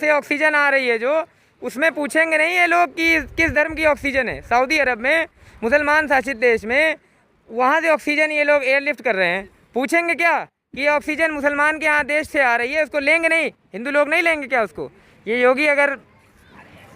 से ऑक्सीजन आ रही है जो, उसमें पूछेंगे नहीं ये लोग कि किस धर्म की ऑक्सीजन है। सऊदी अरब में, मुसलमान शासित देश में, वहाँ से ऑक्सीजन ये लोग एयरलिफ्ट कर रहे हैं। पूछेंगे क्या कि ऑक्सीजन मुसलमान के यहाँ देश से आ रही है, उसको लेंगे नहीं? हिंदू लोग नहीं लेंगे क्या उसको? ये योगी अगर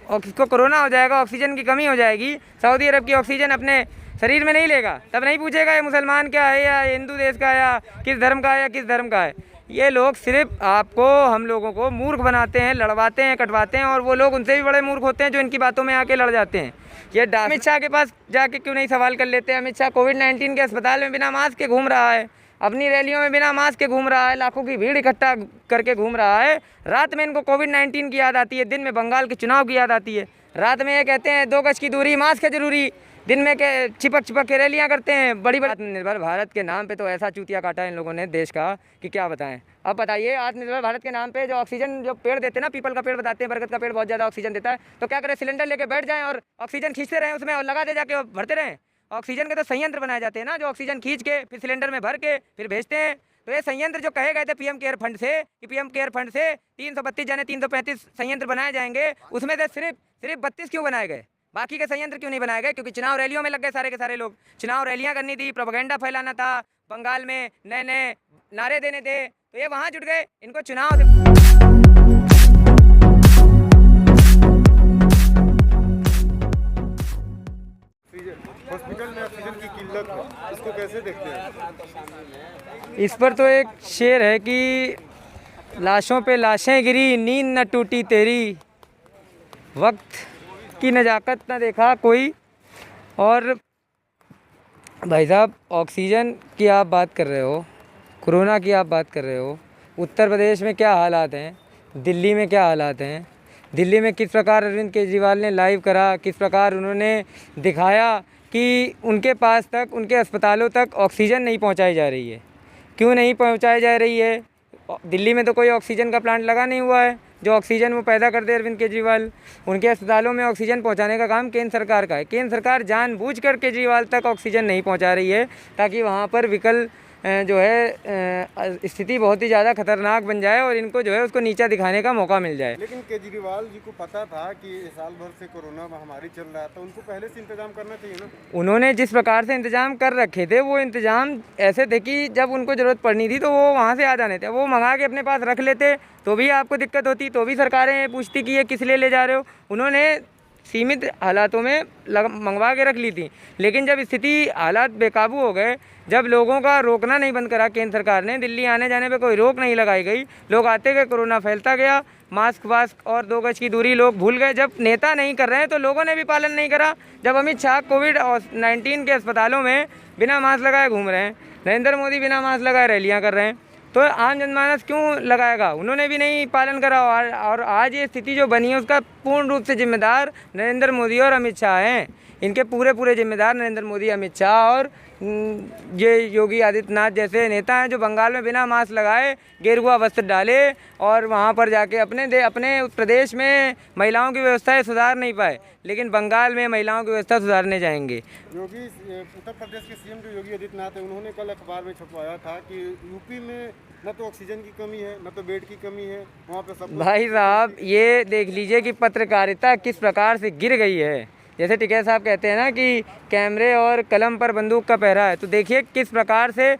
उसको कोरोना हो जाएगा, ऑक्सीजन की कमी हो जाएगी, सऊदी अरब की ऑक्सीजन अपने शरीर में नहीं लेगा, तब नहीं पूछेगा ये मुसलमान क्या है या हिंदू देश का या किस धर्म का है या किस धर्म का है। ये लोग सिर्फ आपको, हम लोगों को मूर्ख बनाते हैं, लड़वाते हैं, कटवाते हैं, और वो लोग उनसे भी बड़े मूर्ख होते हैं जो इनकी बातों में आके लड़ जाते हैं। ये अमित शाह के पास जाके क्यों नहीं सवाल कर लेते? अमित शाह कोविड-19 के अस्पताल में बिना मास्क के घूम रहा है, अपनी रैलियों में बिना मास्क के घूम रहा है, लाखों की भीड़ इकट्ठा करके घूम रहा है। रात में इनको कोविड-19 की याद आती है, दिन में बंगाल के चुनाव की याद आती है। रात में ये कहते हैं 2 गज की दूरी, मास्क है जरूरी, दिन में के चिपक के रैलियां करते हैं बड़ी बड़ी। आत्मनिर्भर भारत के नाम पे तो ऐसा चूतिया काटा इन लोगों ने देश का कि क्या बताएं। अब बताइए, आत्मनिर्भर भारत के नाम पे जो ऑक्सीजन, जो पेड़ देते हैं ना, पीपल का पेड़ बताते हैं, बरगद का पेड़ बहुत ज़्यादा ऑक्सीजन देता है, तो क्या करें? सिलेंडर लेके बैठ जाएं और ऑक्सीजन खींचते रहें उसमें, और लगा दे जाके भरते रहें। ऑक्सीजन के तो संयंत्र बनाए जाते हैं ना, जो ऑक्सीजन खींच के फिर सिलेंडर में भर के फिर भेजते हैं। तो ये संयंत्र जो कहे गए थे पीएम केयर फंड से, कि पीएम केयर फंड से 332 जाने 335 संयंत्र बनाए जाएंगे, उसमें से सिर्फ 32 क्यों बनाए गए? बाकी के संयंत्र क्यों नहीं बनाए गए? क्योंकि चुनाव रैलियों में लग गए सारे के सारे लोग। चुनाव रैलियां करनी थी, प्रोपेगेंडा फैलाना था, बंगाल में नए नए नारे देने थे, तो ये वहाँ जुट गए। इनको चुनाव हॉस्पिटल में ऑक्सीजन की किल्लत है, इसको कैसे देखते हैं? इस पर तो एक शेर है कि लाशों पे लाशें गिरी, नींद न टूटी तेरी, वक्त की नज़ाकत न देखा कोई। और भाई साहब, ऑक्सीजन की आप बात कर रहे हो, कोरोना की आप बात कर रहे हो, उत्तर प्रदेश में क्या हालात हैं, दिल्ली में क्या हालात हैं, दिल्ली में किस प्रकार अरविंद केजरीवाल ने लाइव करा, किस प्रकार उन्होंने दिखाया कि उनके पास तक, उनके अस्पतालों तक ऑक्सीजन नहीं पहुंचाई जा रही है। क्यों नहीं पहुंचाई जा रही है? दिल्ली में तो कोई ऑक्सीजन का प्लांट लगा नहीं हुआ है। जो ऑक्सीजन वो पैदा करते हैं अरविंद केजरीवाल, उनके अस्पतालों में ऑक्सीजन पहुंचाने का काम केंद्र सरकार का है। केंद्र सरकार जानबूझकर केजरीवाल तक ऑक्सीजन नहीं पहुंचा रही है, ताकि वहाँ पर विकल जो है स्थिति बहुत ही ज़्यादा खतरनाक बन जाए और इनको जो है उसको नीचा दिखाने का मौका मिल जाए। लेकिन केजरीवाल जी को पता था कि साल भर से कोरोना महामारी चल रहा था, उनको पहले से इंतजाम करना चाहिए ना। उन्होंने जिस प्रकार से इंतजाम कर रखे थे, वो इंतजाम ऐसे थे कि जब उनको ज़रूरत पड़नी थी तो वो वहाँ से आ जाने थे। वो मंगा के अपने पास रख लेते तो भी आपको दिक्कत होती, तो भी सरकारें पूछती कि ये किस लिए ले जा रहे हो। उन्होंने सीमित हालातों में मंगवा के रख ली थी, लेकिन जब स्थिति हालात बेकाबू हो गए, जब लोगों का रोकना नहीं बंद करा केंद्र सरकार ने, दिल्ली आने जाने पे कोई रोक नहीं लगाई गई, लोग आते गए, कोरोना फैलता गया, मास्क वास्क और 2 गज की दूरी लोग भूल गए। जब नेता नहीं कर रहे हैं तो लोगों ने भी पालन नहीं करा। जब अमित शाह कोविड-19 के अस्पतालों में बिना मास्क लगाए घूम रहे हैं, नरेंद्र मोदी बिना मास्क लगाए रैलियाँ कर रहे हैं, तो आम जनमानस क्यों लगाएगा? उन्होंने भी नहीं पालन करा। और आज ये स्थिति जो बनी है उसका पूर्ण रूप से जिम्मेदार नरेंद्र मोदी और अमित शाह हैं। इनके पूरे जिम्मेदार नरेंद्र मोदी, अमित शाह और ये योगी आदित्यनाथ जैसे नेता हैं, जो बंगाल में बिना मास्क लगाए गेरुआ वस्त्र डाले और वहाँ पर जाके अपने प्रदेश में महिलाओं की व्यवस्थाएं सुधार नहीं पाए, लेकिन बंगाल में महिलाओं की व्यवस्था सुधारने जाएंगे। योगी, उत्तर प्रदेश के सीएम जो योगी आदित्यनाथ है, उन्होंने कल अखबार में छपवाया था कि यूपी में न तो ऑक्सीजन की कमी है, न तो बेड की कमी है, वहाँ पे सब। भाई साहब, ये देख लीजिए कि पत्रकारिता किस प्रकार से गिर गई है। जैसे टिकैत साहब कहते हैं ना कि कैमरे और कलम पर बंदूक का पहरा है, तो देखिए किस प्रकार से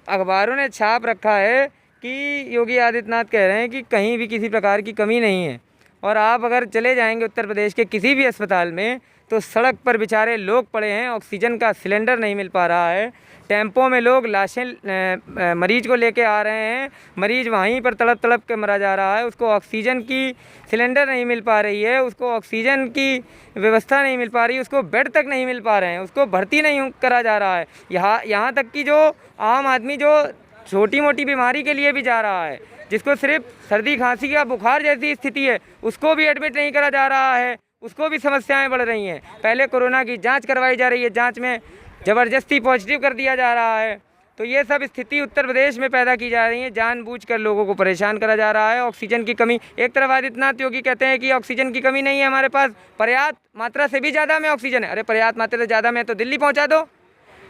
अखबारों ने छाप रखा है कि योगी आदित्यनाथ कह रहे हैं कि कहीं भी किसी प्रकार की कमी नहीं है। और आप अगर चले जाएंगे उत्तर प्रदेश के किसी भी अस्पताल में, तो सड़क पर बेचारे लोग पड़े हैं, ऑक्सीजन का सिलेंडर नहीं मिल पा रहा है, टेम्पो में लोग लाशें मरीज को लेके आ रहे हैं, मरीज वहीं पर तड़प के मरा जा रहा है, उसको ऑक्सीजन की सिलेंडर नहीं मिल पा रही है, उसको ऑक्सीजन की व्यवस्था नहीं मिल पा रही, उसको बेड तक नहीं मिल पा रहे हैं, उसको भर्ती नहीं करा जा रहा है। यहाँ तक कि जो आम आदमी जो छोटी मोटी बीमारी के लिए भी जा रहा है, जिसको सिर्फ सर्दी खांसी या बुखार जैसी स्थिति है, उसको भी एडमिट नहीं करा जा रहा है, उसको भी समस्याएं बढ़ रही हैं। पहले कोरोना की जांच करवाई जा रही है, जांच में ज़बरदस्ती पॉजिटिव कर दिया जा रहा है। तो ये सब स्थिति उत्तर प्रदेश में पैदा की जा रही है, जानबूझकर लोगों को परेशान करा जा रहा है। ऑक्सीजन की कमी, एक तरफ आदित्यनाथ योगी कहते हैं कि ऑक्सीजन की कमी नहीं है हमारे पास, पर्याप्त मात्रा से भी ज़्यादा में ऑक्सीजन है। अरे पर्याप्त मात्रा से ज़्यादा में तो दिल्ली पहुँचा दो,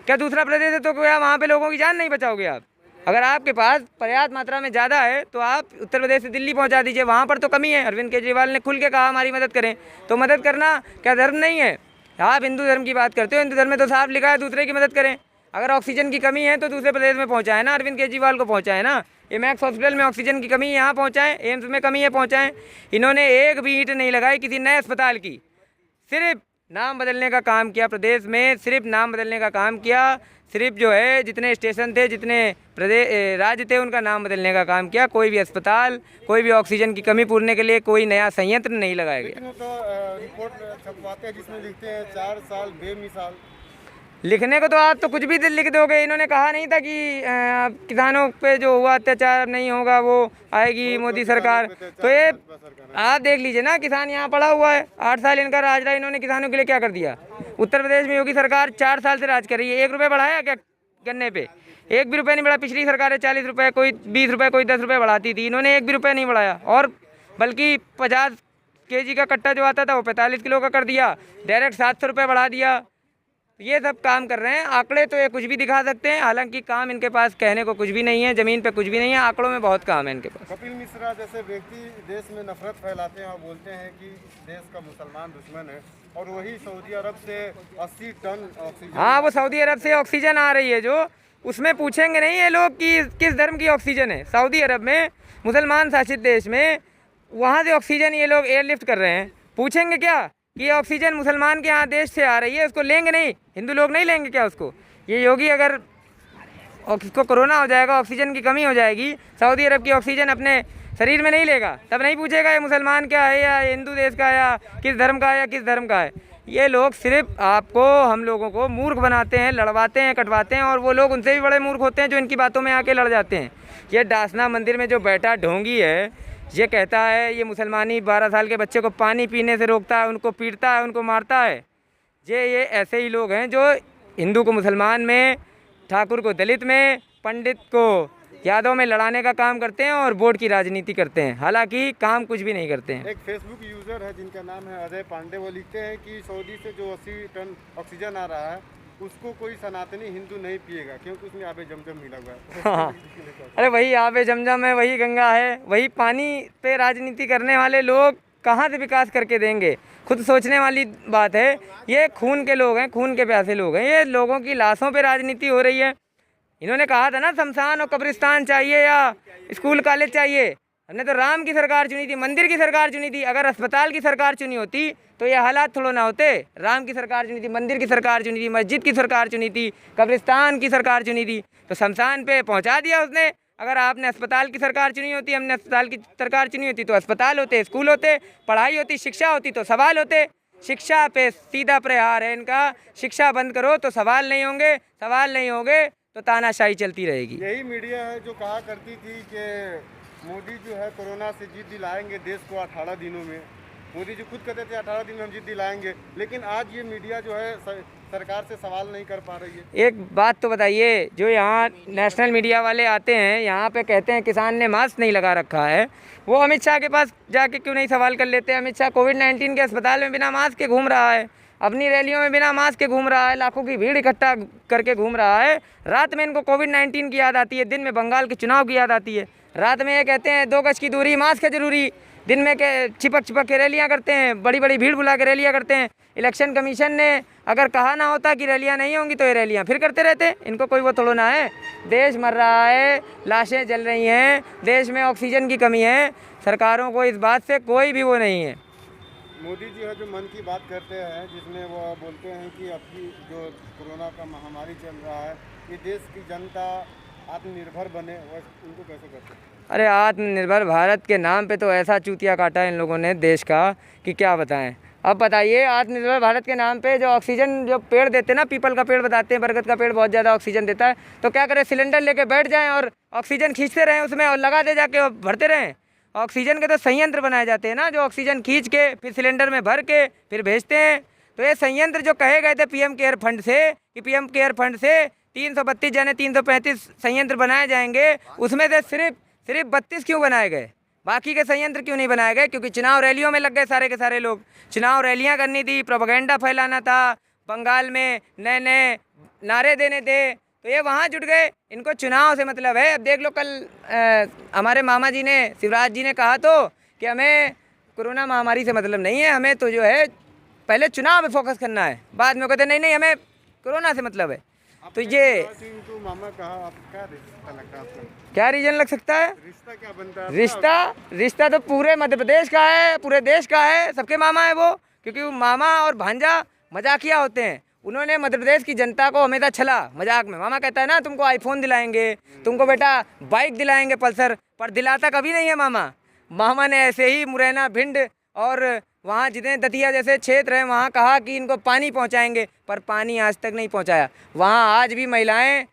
क्या दूसरा प्रदेश है तो क्या वहाँ पर लोगों की जान नहीं बचाओगे आप? अगर आपके पास पर्याप्त मात्रा में ज़्यादा है तो आप उत्तर प्रदेश से दिल्ली पहुंचा दीजिए, वहाँ पर तो कमी है। अरविंद केजरीवाल ने खुल के कहा हमारी मदद करें, तो मदद करना क्या धर्म नहीं है? आप हिंदू धर्म की बात करते हो, हिंदू धर्म में तो साफ लिखा है दूसरे की मदद करें। अगर ऑक्सीजन की कमी है तो दूसरे प्रदेश में पहुँचाएं ना, अरविंद केजरीवाल को पहुँचाएं ना। ये मैक्स हॉस्पिटल में ऑक्सीजन की कमी है यहाँ पहुँचाएं, एम्स में कमी है पहुँचाएं। इन्होंने एक भी ईंट नहीं लगाई किसी नए अस्पताल की, सिर्फ नाम बदलने का काम किया। प्रदेश में सिर्फ नाम बदलने का काम किया, सिर्फ जो है जितने स्टेशन थे, जितने प्रदेश राज्य थे, उनका नाम बदलने का काम किया। कोई भी अस्पताल, कोई भी ऑक्सीजन की कमी पूरने के लिए कोई नया संयंत्र नहीं लगाया गया। लेकिन तो रिपोर्ट छपवाते हैं जिसमें लिखते हैं 4 साल बेमिसाल। लिखने को तो आप तो कुछ भी लिख दोगे। इन्होंने कहा नहीं था कि किसानों पे जो हुआ अत्याचार नहीं होगा, वो आएगी मोदी सरकार। तो ये आप देख लीजिए ना, किसान यहाँ पड़ा हुआ है, 8 साल इनका राज रहा, इन्होंने किसानों के लिए क्या कर दिया? उत्तर प्रदेश में योगी सरकार 4 साल से राज कर रही है, 1 रुपये बढ़ाया क्या गन्ने पे? 1 भी रुपये नहीं बढ़ा। पिछली सरकारें 40 रुपये, कोई 20 रुपये, कोई 10 रुपये बढ़ाती थी, इन्होंने 1 भी रुपये नहीं बढ़ाया। और बल्कि 50 kg का कट्टा जो आता था वो 45 किलो का कर दिया, डायरेक्ट 700 रुपये बढ़ा दिया। ये सब काम कर रहे हैं। आंकड़े तो ये कुछ भी दिखा सकते हैं, हालांकि काम इनके पास कहने को कुछ भी नहीं है, ज़मीन पे कुछ भी नहीं है, आंकड़ों में बहुत काम है इनके पास। कपिल मिश्रा जैसे व्यक्ति देश में नफरत फैलाते हैं और बोलते हैं कि देश का मुसलमान दुश्मन है, और वही सऊदी अरब से 80 टन ऑक्सीजन। हाँ, वो सऊदी अरब से ऑक्सीजन आ रही है जो, उसमें पूछेंगे नहीं ये लोग कि किस धर्म की ऑक्सीजन है। सऊदी अरब में, मुसलमान शासित देश में, वहाँ से ऑक्सीजन ये लोग एयरलिफ्ट कर रहे हैं। पूछेंगे क्या कि ये ऑक्सीजन मुसलमान के यहाँ देश से आ रही है, उसको लेंगे नहीं? हिंदू लोग नहीं लेंगे क्या उसको? ये योगी अगर उसको कोरोना हो जाएगा, ऑक्सीजन की कमी हो जाएगी, सऊदी अरब की ऑक्सीजन अपने शरीर में नहीं लेगा, तब नहीं पूछेगा ये मुसलमान क्या है या हिंदू देश का या किस धर्म का है या किस धर्म का है। ये लोग सिर्फ आपको, हम लोगों को मूर्ख बनाते हैं, लड़वाते हैं, कटवाते हैं, और वो लोग उनसे भी बड़े मूर्ख होते हैं जो इनकी बातों में आके लड़ जाते हैं। ये डासना मंदिर में जो बैठा ढोंगी है, ये कहता है ये मुसलमानी 12 साल के बच्चे को पानी पीने से रोकता है, उनको पीटता है, उनको मारता है। ये ऐसे ही लोग हैं जो हिंदू को मुसलमान में, ठाकुर को दलित में, पंडित को यादव में लड़ाने का काम करते हैं और वोट की राजनीति करते हैं, हालांकि काम कुछ भी नहीं करते हैं। एक फेसबुक यूज़र है जिनका नाम है अजय पांडे, वो लिखते हैं कि सऊदी से जो 80 टन ऑक्सीजन आ रहा है उसको कोई सनातनी हिंदू नहीं पिएगा क्योंकि उसमें आबे जमजम मिला हुआ है। हाँ, अरे वही आबे जमजम है, वही गंगा है, वही पानी पे राजनीति करने वाले लोग कहाँ से विकास करके देंगे? खुद सोचने वाली बात है। ये खून के लोग हैं, खून के प्यासे लोग हैं, ये लोगों की लाशों पे राजनीति हो रही है। इन्होंने कहा था ना शमशान और कब्रिस्तान चाहिए या स्कूल कॉलेज चाहिए, हमने तो राम की सरकार चुनी थी, मंदिर की सरकार चुनी थी। अगर अस्पताल की सरकार चुनी होती तो ये हालात थोड़ा ना होते। राम की सरकार चुनी थी, मंदिर की सरकार चुनी थी, मस्जिद की सरकार चुनी थी, कब्रिस्तान की सरकार चुनी थी, तो शमशान पे पहुंचा दिया उसने। अगर आपने अस्पताल की सरकार चुनी होती, हमने अस्पताल की सरकार चुनी होती, तो अस्पताल होते, स्कूल होते, पढ़ाई होती, शिक्षा होती, तो सवाल होते। शिक्षा पे सीधा प्रहार है इनका। शिक्षा बंद करो तो सवाल नहीं होंगे, सवाल नहीं होंगे तो तानाशाही चलती रहेगी। यही मीडिया है जो कहा करती थी कि मोदी जो है कोरोना से जीत दिलाएंगे देश को 18 दिनों में। मोदी जी खुद कहते थे 18 दिन में हम जीत दिलाएंगे, लेकिन आज ये मीडिया जो है सरकार से सवाल नहीं कर पा रही है। एक बात तो बताइए, जो यहाँ नेशनल मीडिया वाले आते हैं यहाँ पे कहते हैं किसान ने मास्क नहीं लगा रखा है, वो अमित शाह के पास जाके क्यों नहीं सवाल कर लेते? अमित शाह कोविड-19 के अस्पताल में बिना मास्क के घूम रहा है, अपनी रैलियों में बिना मास्क के घूम रहा है, लाखों की भीड़ इकट्ठा करके घूम रहा है। रात में इनको कोविड-19 की याद आती है, दिन में बंगाल के चुनाव की याद आती है। रात में ये कहते हैं 2 गज की दूरी, मास्क है जरूरी, दिन में के चिपक के रैलियां करते हैं, बड़ी बड़ी भीड़ बुला के रैलियां करते हैं। इलेक्शन कमीशन ने अगर कहा ना होता कि रैलियां नहीं होंगी तो ये रैलियां फिर करते रहते। इनको कोई वो थोड़ा ना है। देश मर रहा है, लाशें जल रही हैं, देश में ऑक्सीजन की कमी है, सरकारों को इस बात से कोई भी वो नहीं है। मोदी जी है जो मन की बात करते हैं, जिसमें वो बोलते हैं कि अभी जो कोरोना का महामारी चल रहा है, ये देश की जनता आत्मनिर्भर बने, वह उनको कैसे करते हैं? अरे आत्मनिर्भर भारत के नाम पे तो ऐसा चूतिया काटा है इन लोगों ने देश का कि क्या बताएं। अब बताइए, आत्मनिर्भर भारत के नाम पे जो ऑक्सीजन जो पेड़ देते हैं ना, पीपल का पेड़ बताते हैं, बरगद का पेड़ बहुत ज़्यादा ऑक्सीजन देता है, तो क्या करें? सिलेंडर लेके बैठ जाएं और ऑक्सीजन खींचते रहें उसमें और लगा दे जाके और भरते रहें। ऑक्सीजन के तो संयंत्र बनाए जाते हैं ना, जो ऑक्सीजन खींच के फिर सिलेंडर में भर के फिर भेजते हैं। तो ये संयंत्र जो कहे गए थे पीएम केयर फंड से कि पीएम केयर फंड से 332 यानी 335 संयंत्र बनाए जाएंगे, उसमें से सिर्फ 32 क्यों बनाए गए? बाकी के संयंत्र क्यों नहीं बनाए गए? क्योंकि चुनाव रैलियों में लग गए सारे के सारे लोग। चुनाव रैलियां करनी थी, प्रोपेगेंडा फैलाना था, बंगाल में नए नए नारे देने थे, तो ये वहाँ जुट गए, इनको चुनाव से मतलब है। अब देख लो कल हमारे मामा जी ने, शिवराज जी ने कहा तो कि हमें कोरोना महामारी से मतलब नहीं है, हमें तो जो है पहले चुनाव में फोकस करना है। बाद में कहते नहीं नहीं हमें कोरोना से मतलब है। तो ये तो मामा कहा, आप क्या रिश्ता लगता है आपको? क्या रीजन लग सकता है? रिश्ता क्या बनता है? रिश्ता तो पूरे मध्य प्रदेश का है, पूरे देश का है, सबके मामा है वो। क्योंकि वो मामा और भांजा मजाकिया होते हैं। उन्होंने मध्य प्रदेश की जनता को हमेशा छला मजाक में। मामा कहता है ना तुमको आईफोन दिलाएंगे, तुमको बेटा बाइक दिलाएंगे पल्सर, पर दिलाता कभी नहीं है मामा। मामा ने ऐसे ही मुरैना, भिंड और वहाँ जितने दतिया जैसे क्षेत्र हैं वहाँ कहा कि इनको पानी पहुँचाएंगे, पर पानी आज तक नहीं पहुँचाया। वहाँ आज भी महिलाएं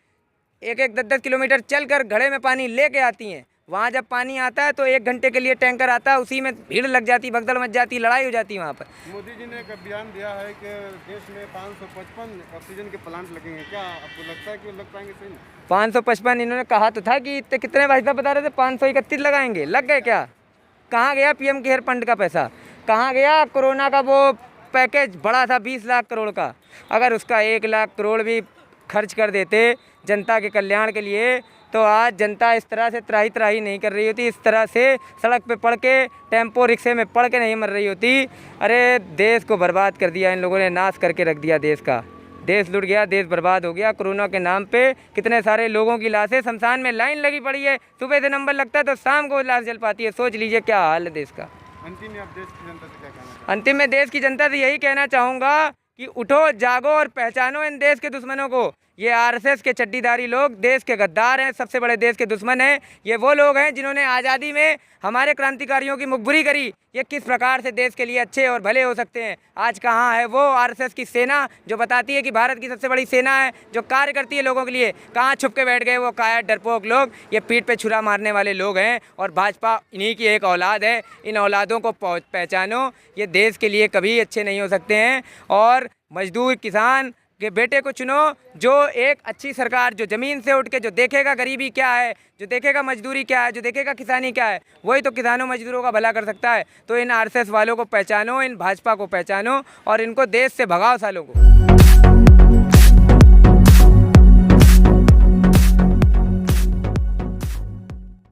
1-10 किलोमीटर चलकर घड़े में पानी लेके आती हैं। वहाँ जब पानी आता है तो 1 घंटे के लिए टैंकर आता है, उसी में भीड़ लग जाती, भगदड़ मच जाती, लड़ाई हो जाती है वहाँ पर। मोदी जी ने एक अभियान दिया है कि देश में 555 ऑक्सीजन के प्लांट लगेंगे, क्या आपको लगता है कि वो लग पाएंगे? सही में 555 इन्होंने कहा तो था कि इतने कितने भाई साहब बता रहे थे 531 लगाएंगे, लग गए क्या? कहाँ गया पीएम केयर फंड का पैसा? कहाँ गया कोरोना का वो पैकेज बड़ा था 20 लाख करोड़ का? अगर उसका 1 लाख करोड़ भी खर्च कर देते जनता के कल्याण के लिए तो आज जनता इस तरह से त्राही त्राही नहीं कर रही होती, इस तरह से सड़क पे पड़ के, टेम्पो रिक्शे में पड़ के नहीं मर रही होती। अरे देश को बर्बाद कर दिया इन लोगों ने, नाश करके रख दिया देश का। देश लुट गया, देश बर्बाद हो गया। कोरोना के नाम पे कितने सारे लोगों की लाशें शमशान में लाइन लगी पड़ी है। सुबह से नंबर लगता है तो शाम को लाश जल पाती है। सोच लीजिए क्या हाल है देश का। अंतिम में आप देश की जनता से क्या कहना चाहते अंतिम में देश की जनता से यही कहना चाहूँगा कि उठो, जागो और पहचानो इन देश के दुश्मनों को। ये आरएसएस के चड्डीदारी लोग देश के गद्दार हैं, सबसे बड़े देश के दुश्मन हैं। ये वो लोग हैं जिन्होंने आज़ादी में हमारे क्रांतिकारियों की मुखबिरी करी, ये किस प्रकार से देश के लिए अच्छे और भले हो सकते हैं। आज कहाँ है वो आरएसएस की सेना जो बताती है कि भारत की सबसे बड़ी सेना है, जो कार्य करती है लोगों के लिए? कहाँ छुप के बैठ गए वो कायर डरपोक लोग? ये पीठ पे छुरा मारने वाले लोग हैं और भाजपा इन्हीं की एक औलाद है। इन औलादों को पहचानो, ये देश के लिए कभी अच्छे नहीं हो सकते हैं। और मजदूर किसान के बेटे को चुनो, जो एक अच्छी सरकार, जो ज़मीन से उठ के जो देखेगा गरीबी क्या है, जो देखेगा मजदूरी क्या है, जो देखेगा किसानी क्या है, वही तो किसानों मजदूरों का भला कर सकता है। तो इन आरएसएस वालों को पहचानो, इन भाजपा को पहचानो और इनको देश से भगाओ सालों को।